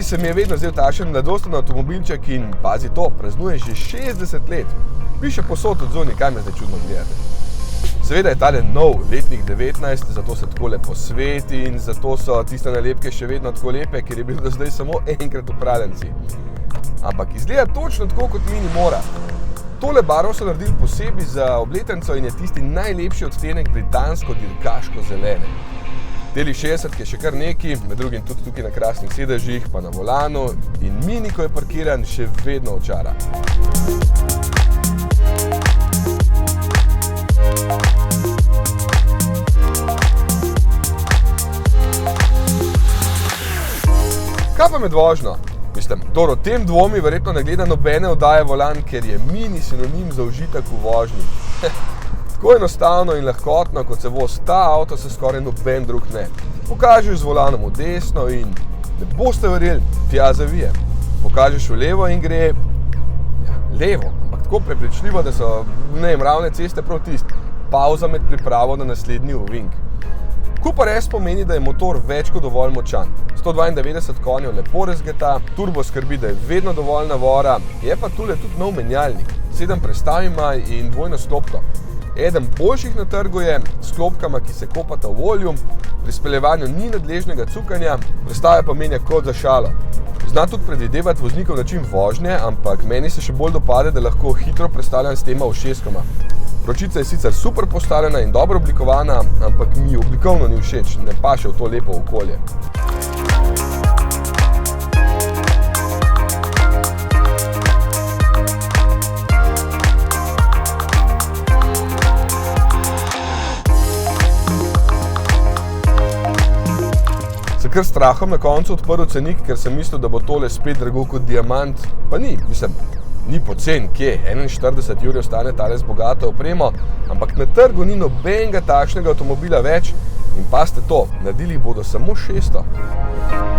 se mi je vedno zdel takšen mladosten avtomobilček in, pazi to, praznuje že 60 let. Vi še posod od zunaj, kaj me zdaj čudno gledate. Seveda je tale nov letnik 19, zato se tako lepo sveti in zato so tiste nalepke še vedno tako lepe, ker je bil do zdaj samo enkrat v pralnici. Ampak izgleda točno tako, kot mini mora. Tole barvo so naredili posebej za obletnico in je tisti najlepši odtenek britansko dirkaško zelene. Teli 60 je še kar neki, med drugim tudi tukaj na krasnih sedežih, pa na volanu in mini, ko je parkiran, še vedno očara. Kaj pa med vožnjo? Mislim, o tem dvomi verjetno ne gleda nobene oddaje volan, ker je mini sinonim za užitek v vožnji. Tako enostavno in lahkotno, kot se vozi ta avto, se skoraj noben drug ne. Pokažeš z volanom v desno in ne boste verjeli, tja zavije. Pokažeš v levo in gre levo, ampak tako prepričljivo, da so ravne ceste prav tisti. Pauza med pripravo na naslednji ovink. Cooper S pomeni, da je motor več kot dovolj močan. 192 konjev lepo razgeta, turbo skrbi, da je vedno dovolj navora, je pa tule tudi nov menjalnik. 7 prestav ima in dvojno sklopko. Eden boljših na trgu je s klopkama, ki se kopata v olju, pri speljevanju ni nadležnega cukanja, prestave pa menja kot za šalo. Zna tudi predvidevati voznikov način vožnje, ampak meni se še bolj dopade, da lahko hitro prestavljam s tema ušeskama. Ročica je sicer super postavljena in dobro oblikovana, ampak mi oblikovno ni všeč, ne paše v to lepo okolje. Se kar strahom na koncu odprl cenik, ker sem mislil, da bo tole spet drago kot diamant, pa ni, ni pocen, kje, 41 jurjev stane tale z bogato opremo, ampak na trgu ni nobenega takšnega avtomobila več in pazite to, naredili bodo samo 600.